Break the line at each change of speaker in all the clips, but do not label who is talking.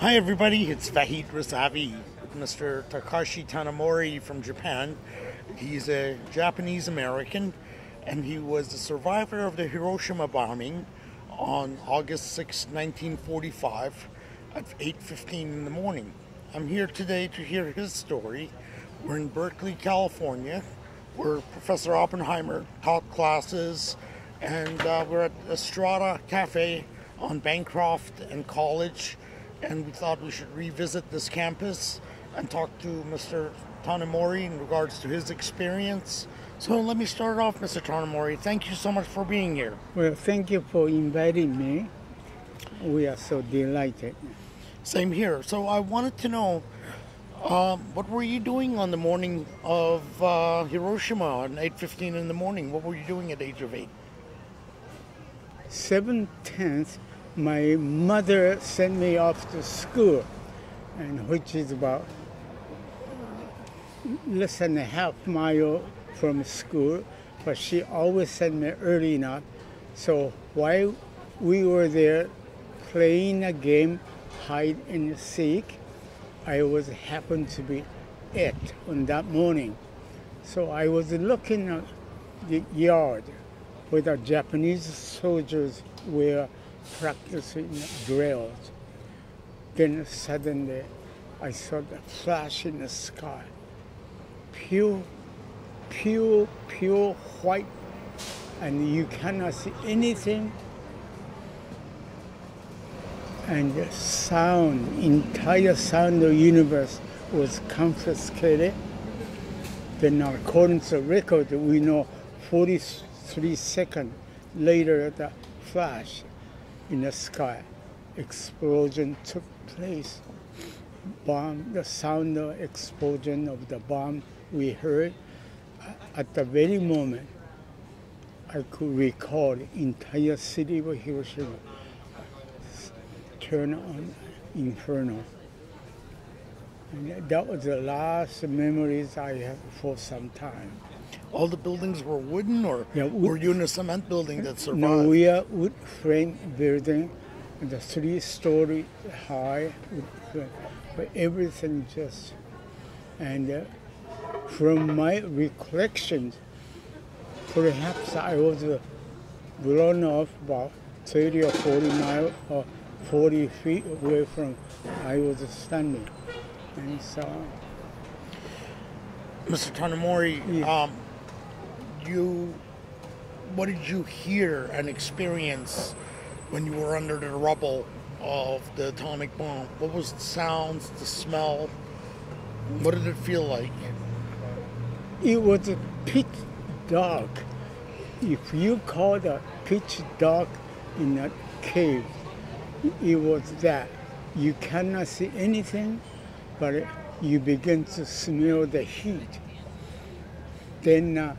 Hi everybody, it's Vahid Razavi with Mr. Takashi Tanemori from Japan. He's a Japanese American and he was the survivor of the Hiroshima bombing on August 6, 1945 at 8:15 in the morning. I'm here today to hear his story. We're in Berkeley, California, where Professor Oppenheimer taught classes, and we're at Estrada Cafe on Bancroft and College, and we thought we should revisit this campus and talk to Mr. Tanemori in regards to his experience. So let me start off, Mr. Tanemori. Thank you so much for being here.
Well, thank you for inviting me. We are so delighted.
Same here. So I wanted to know, what were you doing on the morning of Hiroshima at 8:15 in the morning? What were you doing at the age of 8?
7/10, my mother sent me off to school, and which is about less than a half mile from school, but she always sent me early enough. So while we were there playing a game, hide and seek, I was happened to be it on that morning. So I was looking at the yard where the Japanese soldiers were practicing drills. Then suddenly I saw the flash in the sky. Pure white, and you cannot see anything. And the sound, entire sound of the universe was confiscated. Then according to the record, we know 43 seconds later the flash in the sky, explosion took place. Bomb, the sound of explosion of the bomb we heard. At the very moment, I could recall the entire city of Hiroshima turn on inferno. And that was the last memories I have for some time.
All the buildings were wooden, or were you in a cement building that survived?
No, we are wood frame building, and the 3-story high wood frame, but everything just, and from my recollections, perhaps I was blown off about 30 or 40 miles or 40 feet away from I was standing. And so,
Mr. Tanemori,
yeah.
What did you hear and experience when you were under the rubble of the atomic bomb? What was the sounds, the smell? What did it feel like?
It was pitch dark. If you call it pitch dark in a cave, it was that. You cannot see anything, but you begin to smell the heat. Then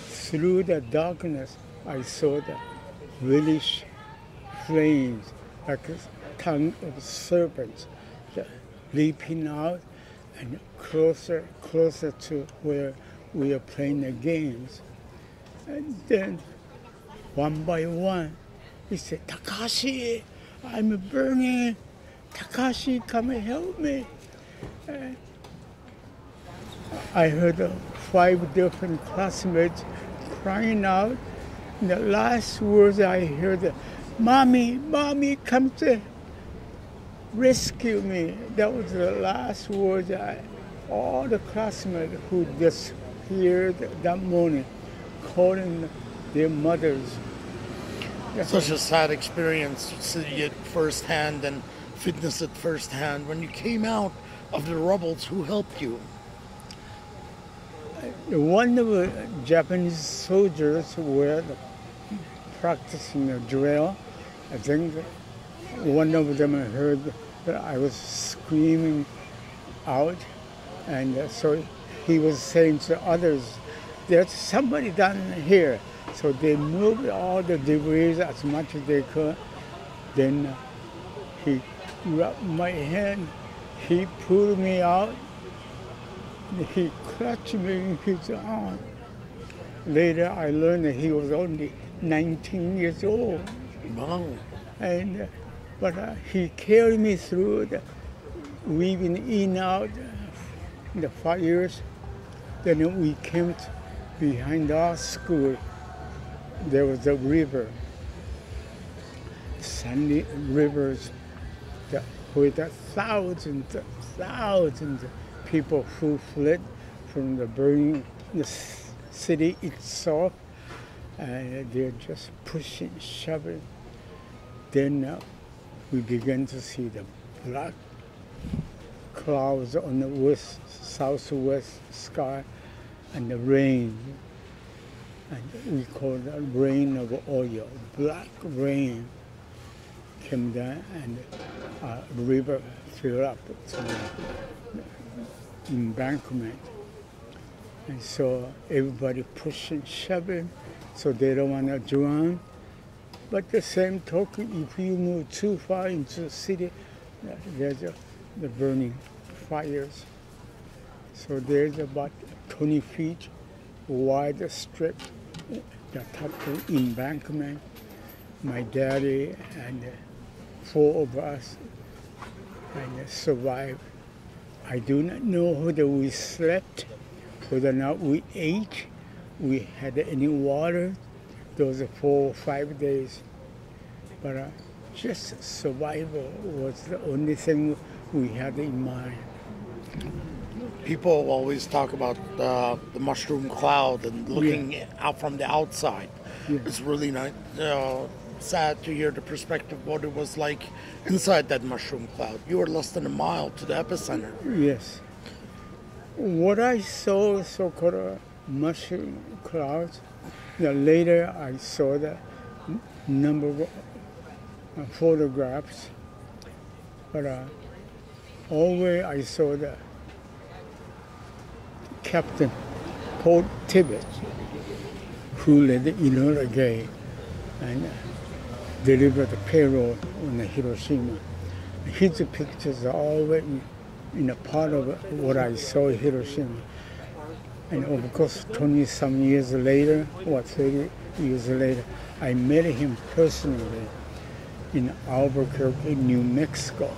through the darkness, I saw the reddish flames, like a tongue of serpents, leaping out and closer to where we are playing the games. And then, one by one, he said, "Takashi, I'm burning. Takashi, come and help me." I heard 5 different classmates crying out. And the last words I heard, "Mommy, come to rescue me." That was the last words all the classmates who disappeared that morning, calling their mothers.
Such a sad experience, seeing it firsthand and witness it firsthand. When you came out of the rubbles, who helped you?
One of the Japanese soldiers were practicing a drill. I think one of them heard that I was screaming out, and so he was saying to others, "There's somebody down here." So they moved all the debris as much as they could. Then he grabbed my hand, he pulled me out, he clutched me in his arm. Later I learned that he was only 19 years old.
Wow.
And but he carried me through we've been in and out in the 5 years. Then we came behind our school. There was a river, sandy rivers, with thousands of people who fled from the burning the city itself, and they're just pushing, shoving. Then we began to see the black clouds on the southwest sky, and the rain. And we call that rain of oil. Black rain came down, and the river filled up to the embankment. And so everybody pushing, shoving, so they don't want to drown. But the same token, if you move too far into the city, there's the burning fires. So there's about 20 feet wide strip, the top of embankment. My daddy and 4 of us and survived. I do not know whether we slept, whether or not we ate, we had any water those 4 or 5 days. But just survival was the only thing we had in mind.
People always talk about the mushroom cloud and looking out from the outside.
Yeah.
It's really not sad to hear the perspective of what it was like inside that mushroom cloud. You were less than a mile to the epicenter.
Yes. What I saw, so-called mushroom clouds, later I saw the number of photographs, but always I saw the Captain Paul Tibbet, who led the Enola Gay and delivered the payroll on the Hiroshima. His pictures are always in a part of what I saw in Hiroshima. And of course, 20-some years later, or 30 years later, I met him personally in Albuquerque, New Mexico.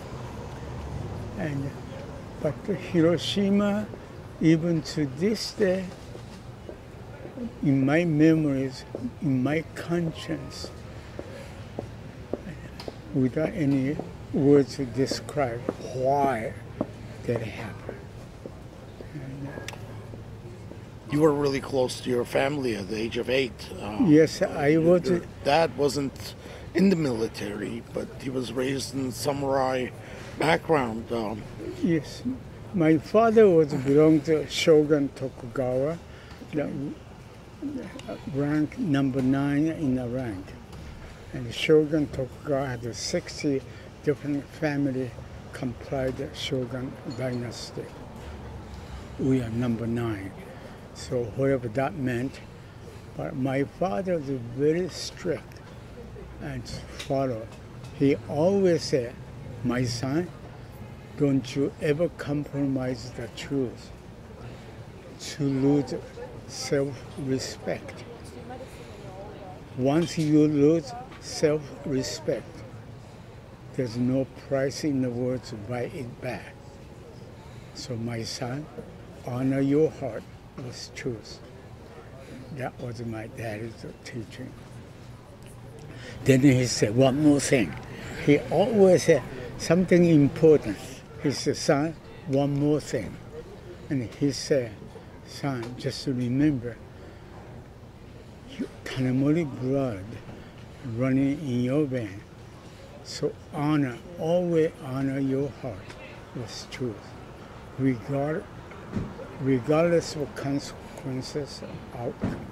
But Hiroshima, even to this day, in my memories, in my conscience, without any words to describe why that happened.
You were really close to your family at the age of 8.
Yes, I was.
Your dad wasn't in the military, but he was raised in samurai background.
Yes, my father belonged to Shogun Tokugawa, the rank number 9 in the rank. And Shogun Tokugawa had 60 different families comprised the Shogun dynasty. We are number 9. So whatever that meant, but my father was very strict and followed. He always said, "My son, don't you ever compromise the truth to lose self-respect. Once you lose self-respect, there's no price in the world to buy it back. So my son, honor your heart with truth." That was my daddy's teaching. Then he said one more thing. He always said something important. He said, "Son, one more thing." And he said, "Son, just remember, Tanemori blood running in your vein. So always honor your heart with truth, regardless of consequences or outcome."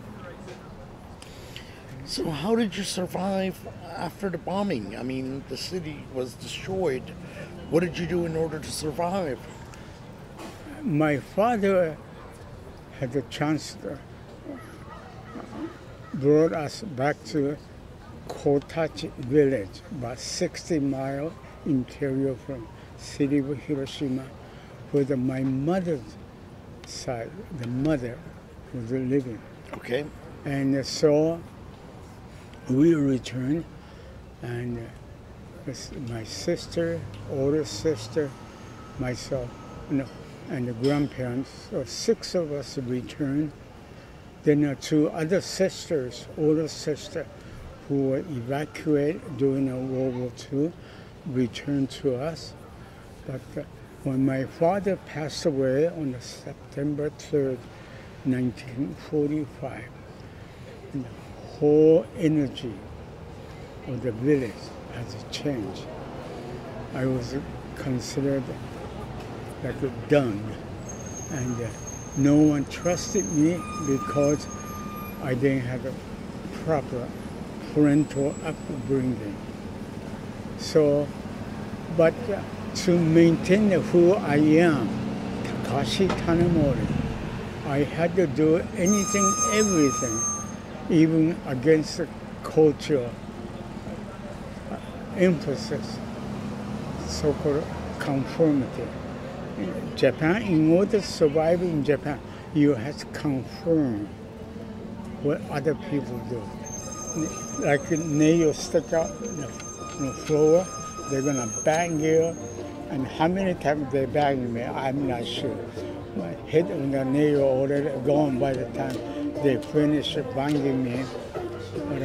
So how did you survive after the bombing? I mean, the city was destroyed. What did you do in order to survive?
My father had the chance to brought us back to Kotachi village, about 60 miles interior from city of Hiroshima, where my mother's side, the mother was living.
Okay.
And so we returned, and my sister, older sister, myself, and the grandparents. So 6 of us returned. Then 2 other sisters, older sister, who were evacuated during World War II, returned to us. But when my father passed away on September 3rd, 1945, the whole energy of the village has changed. I was considered like done, and no one trusted me because I didn't have a proper parental upbringing. So, but to maintain who I am, Takashi Tanemori, I had to do anything, everything, even against the cultural emphasis, so-called conformity. In Japan, in order to survive in Japan, you have to conform what other people do. Like nail stick out on the floor, they're gonna bang you, and how many times they bang me, I'm not sure. My head on the nail already gone by the time they finish banging me. But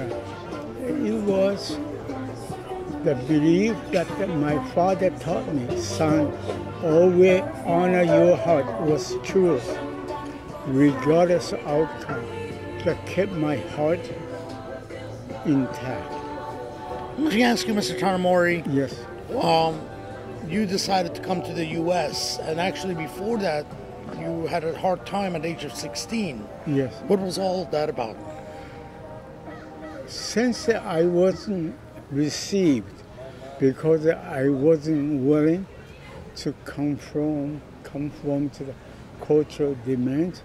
it was the belief that my father taught me, son, always honor your heart, was true, regardless of outcome, that kept my heart intact.
Let me ask you, Mr. Tanemori.
Yes.
You decided to come to the U.S., and actually before that, you had a hard time at the age of 16.
Yes.
What was all that about?
Since I wasn't received because I wasn't willing to conform to the cultural demands,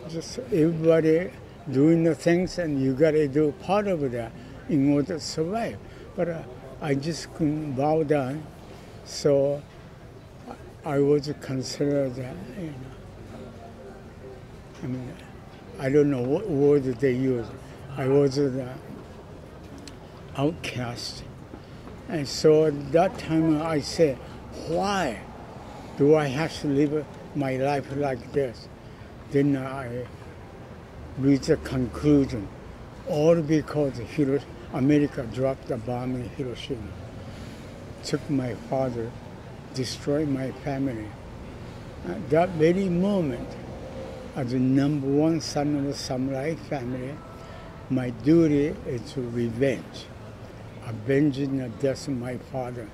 just everybody doing the things, and you got to do part of that in order to survive. But I just couldn't bow down, so I was considered, I mean, I don't know what word they use. I was an outcast. And so at that time I said, why do I have to live my life like this? Then I reached a conclusion, all because America dropped a bomb in Hiroshima, took my father, destroyed my family. At that very moment, as the number 1 son of a samurai family, my duty is to avenging the death of my father.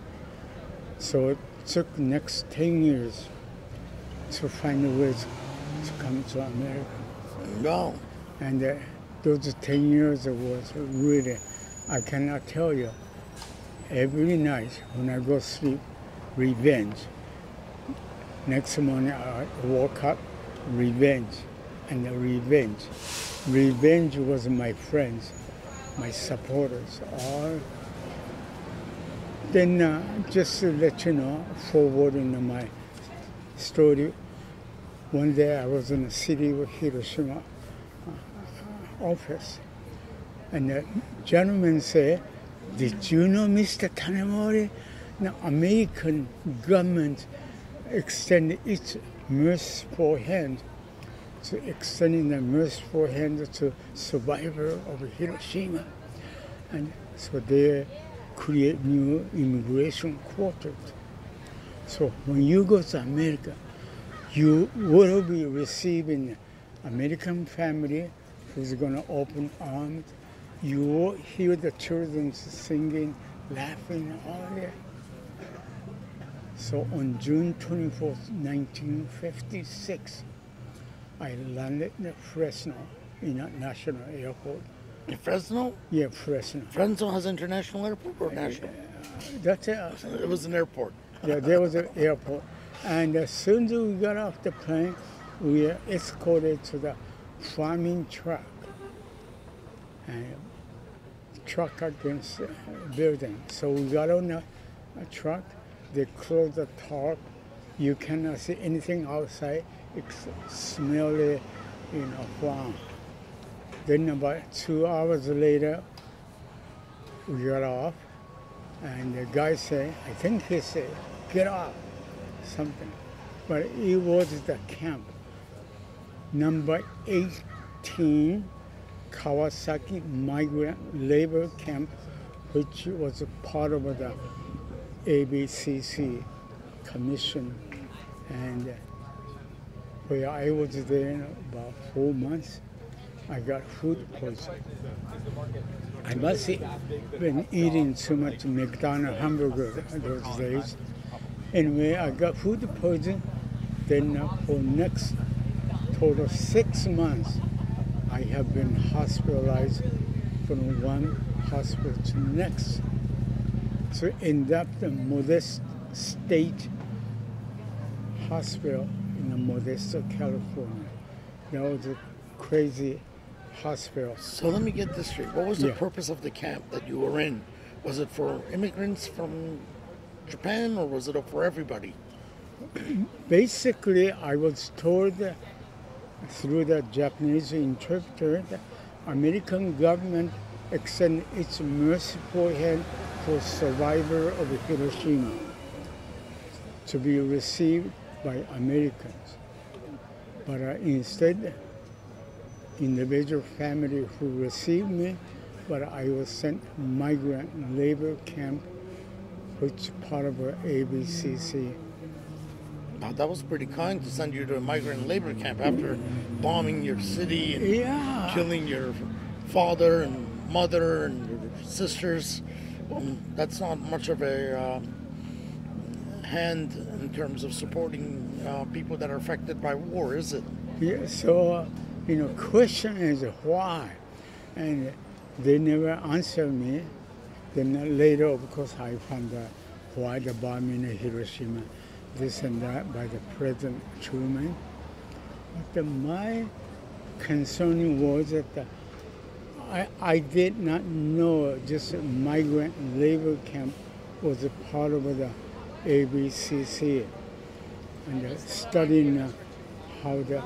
So it took the next 10 years to find a way to come to America.
No.
And those 10 years was really, I cannot tell you, every night when I go to sleep, revenge. Next morning I woke up, revenge, and revenge. Revenge was my friends, my supporters, all. Then just to let you know, forward in my story, one day I was in the city of Hiroshima office, and the gentleman said, "Did you know, Mr. Tanemori, the American government extended its merciful hand to survivor of Hiroshima, and so they create new immigration quotas. So when you go to America, you will be receiving American family who's going to open arms. You will hear the children singing, laughing, all that." So on June 24th, 1956, I landed in Fresno International Airport.
In Fresno?
Yeah, Fresno.
Fresno has an international airport or national?
That's it.
It was an airport.
Yeah, there was an airport. And as soon as we got off the plane, we were escorted to the farming truck. And truck against the building. So we got on a truck, they closed the tarp. You cannot see anything outside. It's smelly, farm. Then about 2 hours later, we got off, and the guy said, I think he said, "Get off." something. But it was the camp, number 18 Kawasaki Migrant Labor Camp, which was a part of the ABCC Commission. And where I was there about 4 months, I got food poisoning. I must have been eating too much McDonald's hamburger those days. Anyway, I got food poisoning. Then for next total 6 months, I have been hospitalized from one hospital to next. So ended up the Modesto State Hospital in Modesto, California. That was a crazy hospital.
So let me get this straight. What was the purpose of the camp that you were in? Was it for immigrants from Japan, or was it for everybody?
Basically, I was told through the Japanese interpreter that American government extend its merciful hand for survivor of Hiroshima to be received by Americans. But instead, individual family who received me, but I was sent migrant labor camp, which part of ABCC.
Now, that was pretty kind to send you to a migrant labor camp after bombing your city and killing your father and mother and your sisters. That's not much of a hand in terms of supporting people that are affected by war, is it?
Yeah, so, question is why? And they never answered me. Then later, of course, I found out why the bombing in Hiroshima, this and that, by the President Truman. But my concern was that I did not know just a migrant labor camp was a part of the ABCC, and studying how the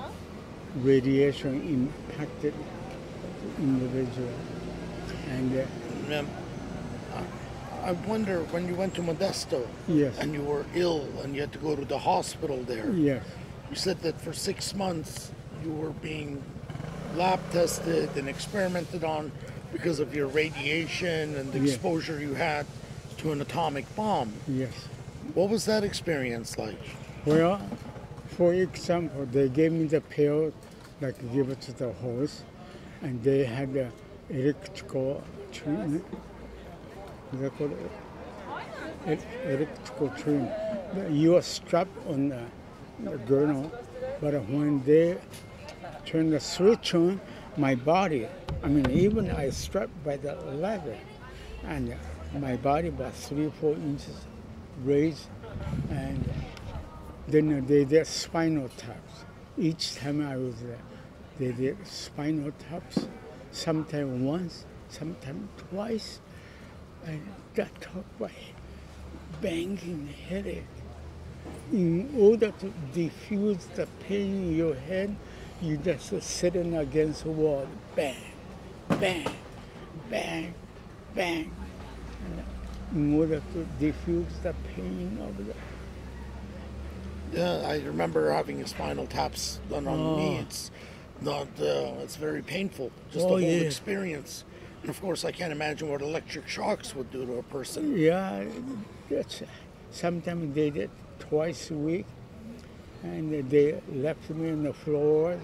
radiation impacted individual. And
I wonder, when you went to Modesto and you were ill and you had to go to the hospital there, you said that for 6 months you were being lab tested and experimented on because of your radiation and the exposure you had to an atomic bomb.
Yes.
What was that experience like?
Well, for example, they gave me the pill, like give it to the horse, and they had the electrical treatment. They call it electrical treatment. You are strapped on the girdle, but when they turn the switch on, my body, even I strapped by the leather, and my body about 3 or 4 inches raised, and then they did spinal taps. Each time I was there, they did spinal taps, sometimes once, sometimes twice, and that took my banging headache. In order to diffuse the pain in your head, you just sitting against the wall, bang, bang, bang, bang, in order to diffuse the pain of the...
Yeah, I remember having a spinal taps done on me. It's not, it's very painful, just the whole experience. And of course, I can't imagine what electric shocks would do to a person.
Yeah, sometimes they did twice a week, and they left me on the floor,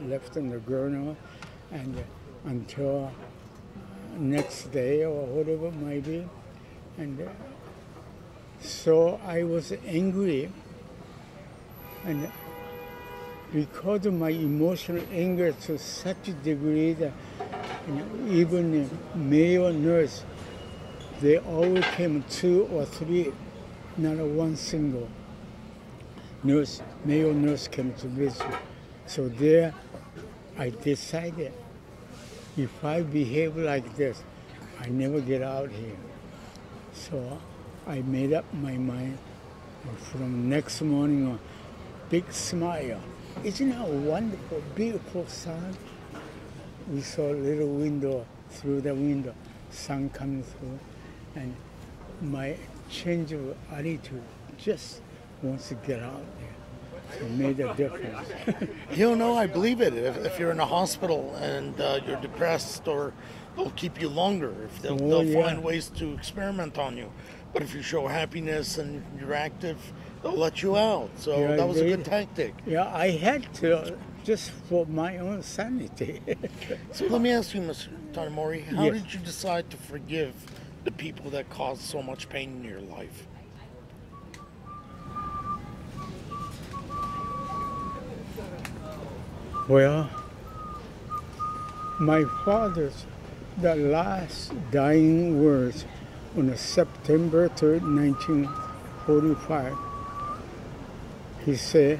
left on the gurney, and until next day or whatever it might be. And so I was angry, and because of my emotional anger to such a degree that even the male nurse, they always came 2 or 3, not one single nurse, male nurse came to visit. So there I decided, if I behave like this, I never get out here. So I made up my mind. From next morning on, big smile. Isn't that wonderful, beautiful sun? We saw a little window, through the window, sun coming through, and my change of attitude just wants to get out there. It made a difference.
You know, I believe it. If you're in a hospital and you're depressed, or they'll keep you longer. If they'll find ways to experiment on you. But if you show happiness and you're active, they'll let you out. So that was a good tactic.
Yeah, I had to, just for my own sanity.
So let me ask you, Mr. Tanemori, how did you decide to forgive the people that caused so much pain in your life?
Well, my father's, the last dying words on September 3rd, 1945, he said,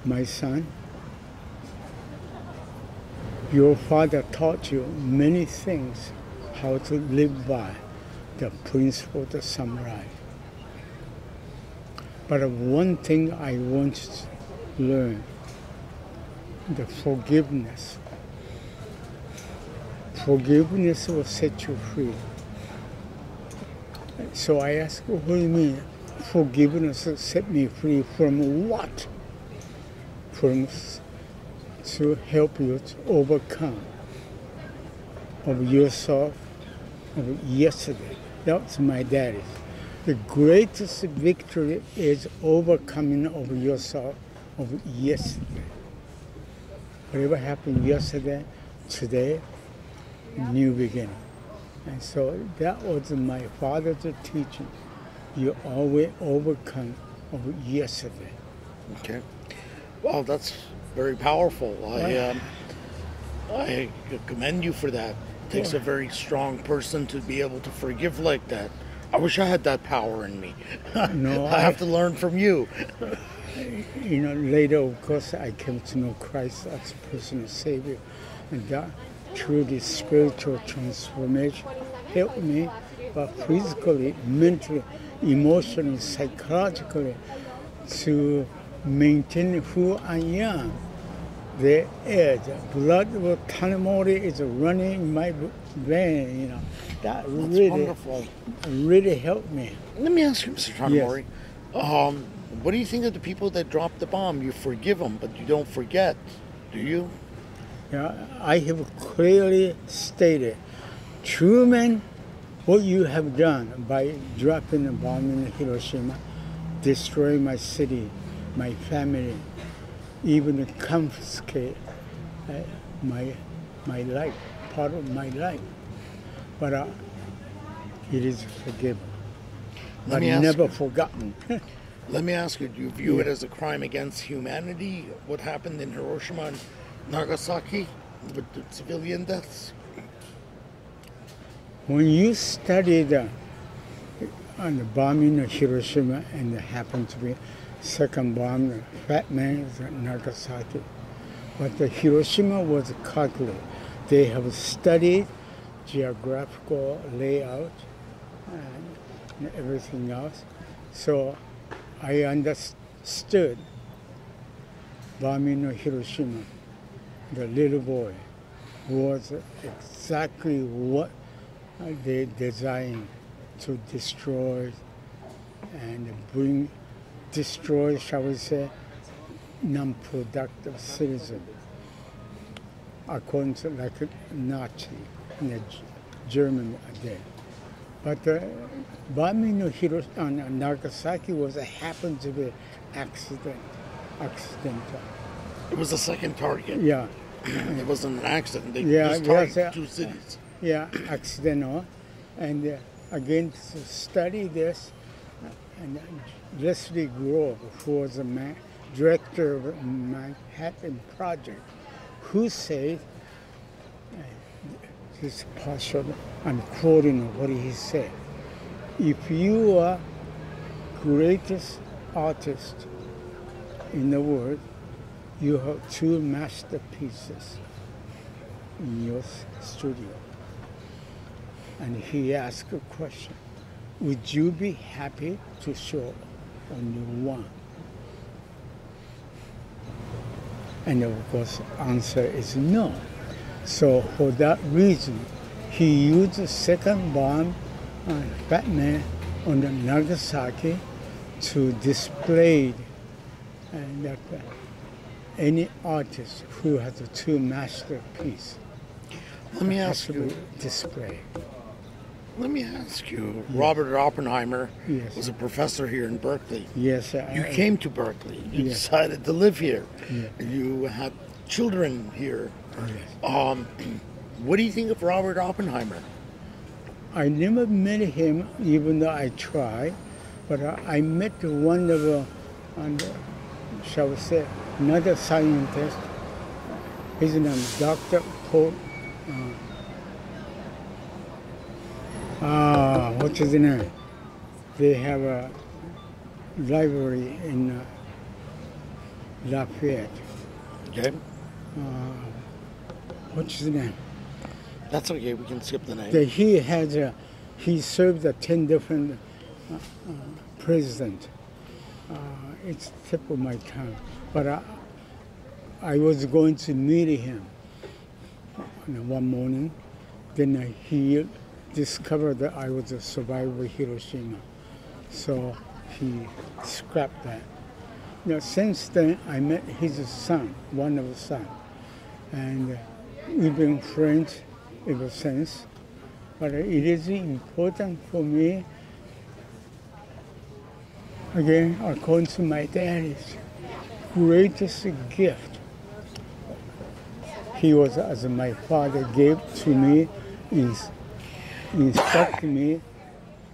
"My son, your father taught you many things how to live by the principle of the samurai. But one thing I want you to learn, the forgiveness. Forgiveness will set you free." So I asked, "What do you mean? Forgiveness will set me free from what?" From to help you to overcome of yourself of yesterday. That's my daddy. The greatest victory is overcoming of yourself of yesterday. Whatever happened yesterday, today, new beginning. And so that was my father's teaching. You always overcome of yesterday.
Okay. Well, that's very powerful. I commend you for that. It takes a very strong person to be able to forgive like that. I wish I had that power in me.
No,
I have to learn from you.
You know, later, of course, I came to know Christ as personal Savior. And that, through this spiritual transformation, helped me, but physically, mentally, emotionally, psychologically, to maintain who I am. The edge, blood of Tanemori is running in my vein, you know. That really helped me.
Let me ask you, Mr. Tanemori, what do you think of the people that dropped the bomb? You forgive them, but you don't forget, do you?
Yeah, I have clearly stated, Truman, what you have done by dropping the bomb in Hiroshima, destroying my city, my family, even confiscate my life, part of my life. But it is forgiven. But never forgotten.
Let me ask you, do you view it as a crime against humanity, what happened in Hiroshima and Nagasaki with the civilian deaths?
When you study the bombing of Hiroshima, and it happened to be second bomb, the Fat Man is at Nagasaki. But the Hiroshima was calculated. They have studied geographical layout and everything else. So I understood bombing of Hiroshima. The little boy was exactly what they designed to destroy and destroy, shall we say, non-productive citizen, according to like a Nazi in the German day. But the bombing of Nagasaki happened to be accidental.
It was the second target.
Yeah.
It wasn't an accident. They just targeted two cities.
Yeah, accidental. And again, to study this, and Leslie Grove, who was the director of the Manhattan Project, who said, this partial, I'm quoting what he said, if you are greatest artist in the world, you have two masterpieces in your studio. And he asked a question, would you be happy to show only one? And of course, answer is no. So for that reason, he used the second bomb on Fat Man on the Nagasaki to display, and that any artist who has a true masterpiece
Let me
has
ask
to
you.
be displayed.
Let me ask you. Robert Oppenheimer
Yes.
was a professor here in Berkeley.
Yes,
You came to Berkeley. You
Yes.
decided to live here.
Yeah.
You had children here.
Yes.
What do you think of Robert Oppenheimer?
I never met him, even though I tried, but I met one of shall we say, another scientist. His name is Dr. Paul. What's his name? They have a library in Lafayette.
Okay.
What's his name?
That's okay. We can skip the name.
He served 10 different presidents. It's tip of my tongue, but I was going to meet him one morning. Then he discovered that I was a survivor of Hiroshima, so he scrapped that. Now, since then, I met his son, one of his sons, and we've been friends ever since. But it is important for me, again, according to my dad's greatest gift, he was, as my father gave to me, instructed me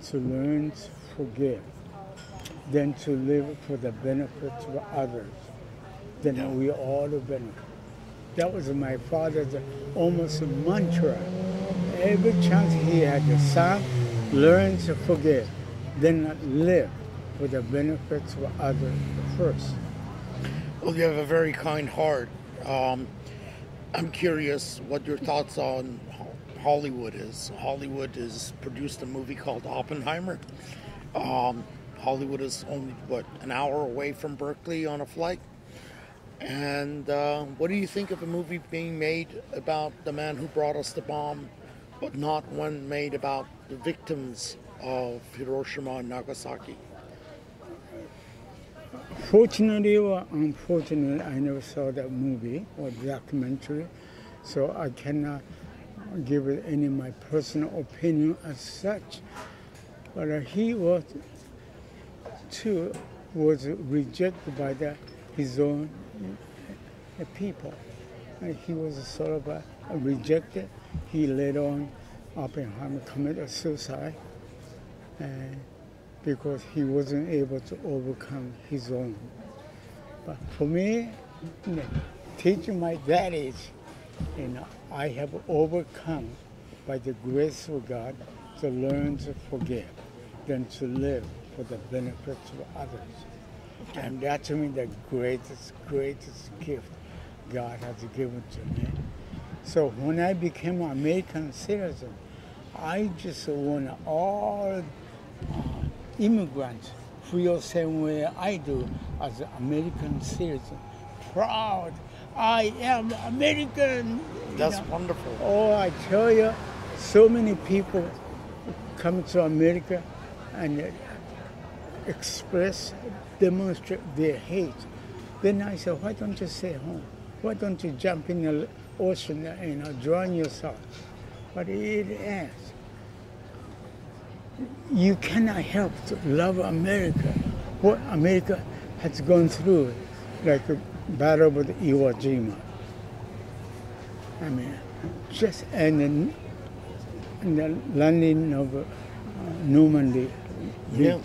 to learn to forgive, then to live for the benefit of others, then we all benefit. That was my father's almost a mantra. Every chance he had a son, learn to forgive, then live for the benefits of others first.
Well, you have a very kind heart. I'm curious what your thoughts on Hollywood is. Hollywood has produced a movie called Oppenheimer. Hollywood is only, an hour away from Berkeley on a flight? And what do you think of a movie being made about the man who brought us the bomb, but not one made about the victims of Hiroshima and Nagasaki?
Fortunately or unfortunately, I never saw that movie or documentary, so I cannot give it any of my personal opinion as such. But he was rejected by his own people. He was sort of rejected. He later on, Oppenheimer committed suicide because he wasn't able to overcome his own. But for me, teaching my daddies, I have overcome by the grace of God to learn to forgive, then to live for the benefits of others. And that's to me the greatest gift God has given to me. So when I became an American citizen, I just want all immigrants feel the same way I do as an American citizen. Proud, I am American.
That's wonderful.
Oh, I tell you, so many people come to America and demonstrate their hate. Then I said, why don't you stay home? Why don't you jump in the ocean and drown yourself? But it is. You cannot help to love America. What America has gone through, like the battle with Iwo Jima. I mean, just and the landing of Normandy beach.
Yeah.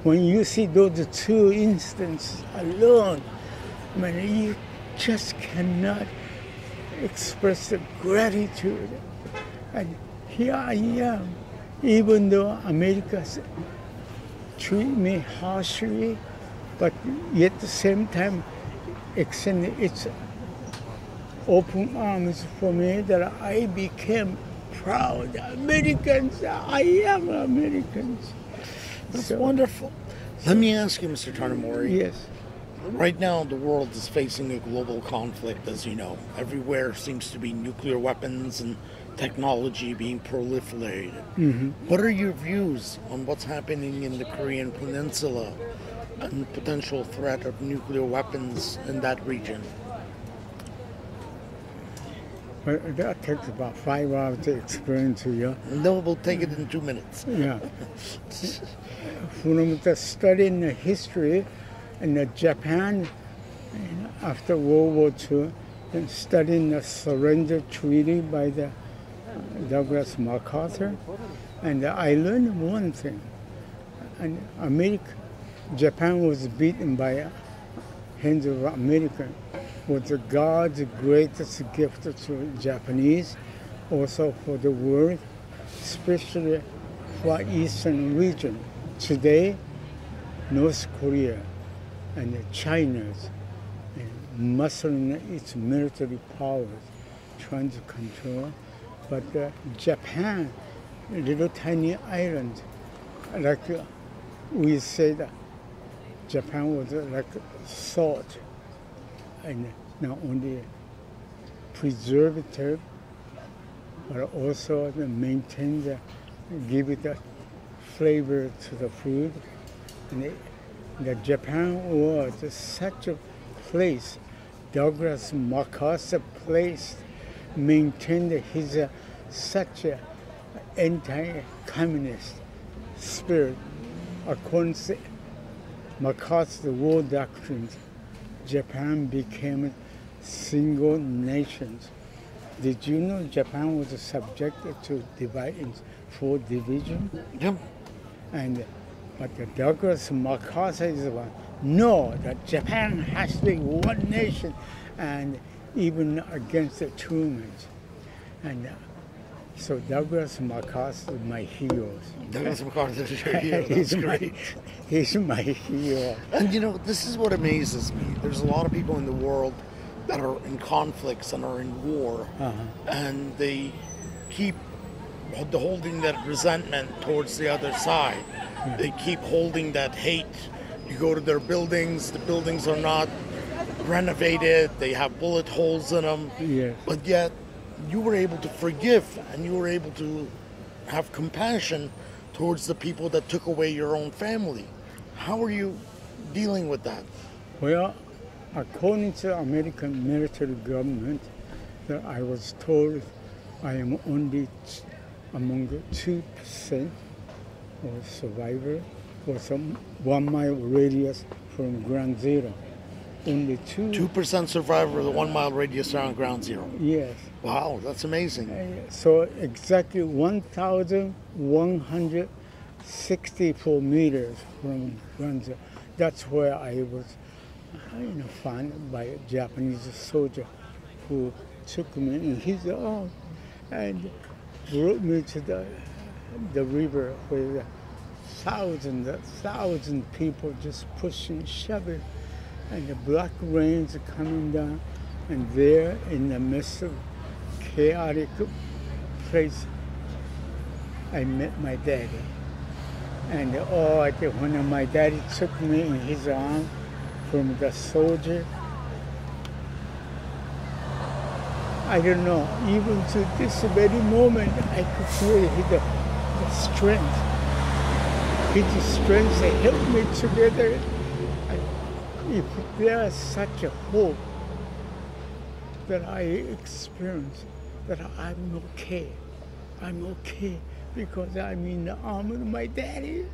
When you see those two instances alone, I mean, you just cannot express the gratitude. And here I am, even though America treat me harshly, but yet at the same time extend its open arms for me that I became proud Americans. I am Americans.
That's wonderful. Let me ask you, Mr. Tanemori.
Yes.
Right now, the world is facing a global conflict, as you know. Everywhere seems to be nuclear weapons and technology being proliferated.
Mm-hmm.
What are your views on what's happening in the Korean Peninsula and the potential threat of nuclear weapons in that region?
Well, that takes about 5 hours to explain to you.
No, we'll take it in 2 minutes.
Yeah. From the studying the history in the Japan after World War II, and studying the surrender treaty by the Douglas MacArthur, and I learned one thing. And Japan was beaten by hands of America. Was God's greatest gift to Japanese, also for the world, especially for Eastern region. Today, North Korea and China's muscling its military powers, trying to control. But Japan, little tiny island, like we said, Japan was like salt, and not only preservative, but also maintain give it a flavor to the food. And the Japan was such a place. Douglas MacArthur place maintained his such a anti-communist spirit. According to MacArthur's war doctrines, Japan became single nations. Did you know Japan was subjected to divide in 4 divisions?
Yep.
But the Douglas MacArthur is the one. No, that Japan has to be one nation, and even against the Truman. And so Douglas MacArthur is my hero.
Douglas MacArthur is your hero. That's great.
He's my hero.
And you know, this is what amazes me. There's a lot of people in the world that are in conflicts and are in war, and they keep holding that resentment towards the other side. They keep holding that hate. You go to their buildings, the buildings are not renovated, they have bullet holes in them,
Yes.
but yet you were able to forgive and you were able to have compassion towards the people that took away your own family. How are you dealing with that?
Well, according to American military government, that I was told I am only among the 2% of survivor for some 1 mile radius from ground zero. Only
2% survivor of the 1 mile radius around ground zero.
Yes.
Wow, that's amazing.
So exactly 1,164 meters from ground zero. That's where I was found by a Japanese soldier who took me in his arms and brought me to the river where thousand people just pushing, shoving, and the black rains are coming down, and there in the midst of chaotic place, I met my daddy. And when my daddy took me in his arms from the soldier, I don't know, even to this very moment, I could feel the strength. His strength helped me together. If there's such a hope that I experience, that I'm okay because I'm in the arms of my daddy.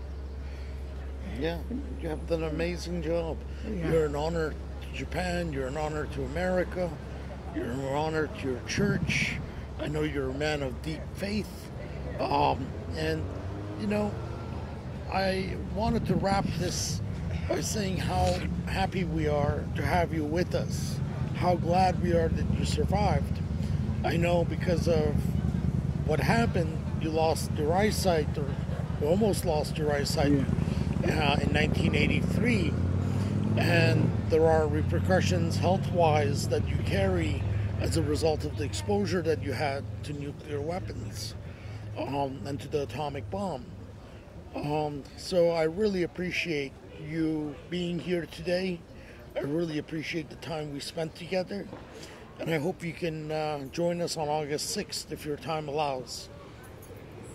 Yeah, you have done an amazing job.
Yeah.
You're an honor to Japan, you're an honor to America, you're an honor to your church. I know you're a man of deep faith. And, I wanted to wrap this by saying how happy we are to have you with us, how glad we are that you survived. I know because of what happened, you lost your eyesight, or you almost lost your eyesight in 1983. And there are repercussions health-wise that you carry as a result of the exposure that you had to nuclear weapons and to the atomic bomb. So I really appreciate you being here today. I really appreciate the time we spent together. And I hope you can join us on August 6th if your time allows.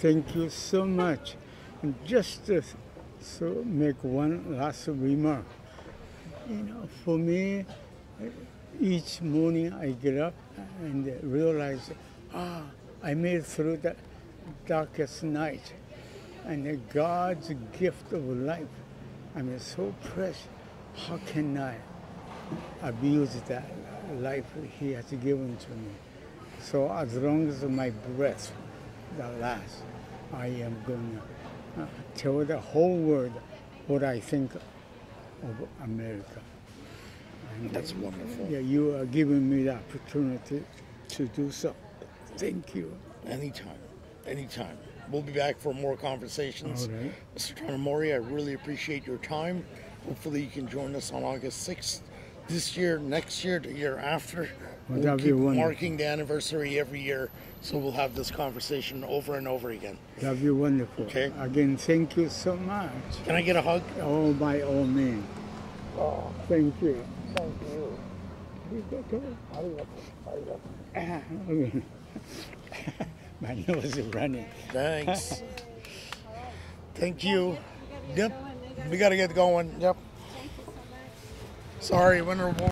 Thank you so much. And just to so make one last remark. For me, each morning I get up and realize, I made it through the darkest night, and God's gift of life. So precious. How can I abuse that life He has given to me? So as long as my breath that lasts, I am going to tell the whole world what I think of America. And
That's wonderful.
Yeah, you are giving me the opportunity to do so. Thank you.
Anytime. Anytime. We'll be back for more conversations.
All right.
Mr. Tanemori, I really appreciate your time. Hopefully you can join us on August 6th. This year, next year, the year after. We'll
that'd be
keep
wonderful.
marking the anniversary every year, so we'll have this conversation over and over again.
That'd be wonderful.
Okay.
Again, thank you so much.
Can I get a hug?
Oh, by all means.
Oh,
Thank you.
thank you.
My nose is running.
Thanks. Thank you. Yep. We got to get going. Yep. Sorry, Winter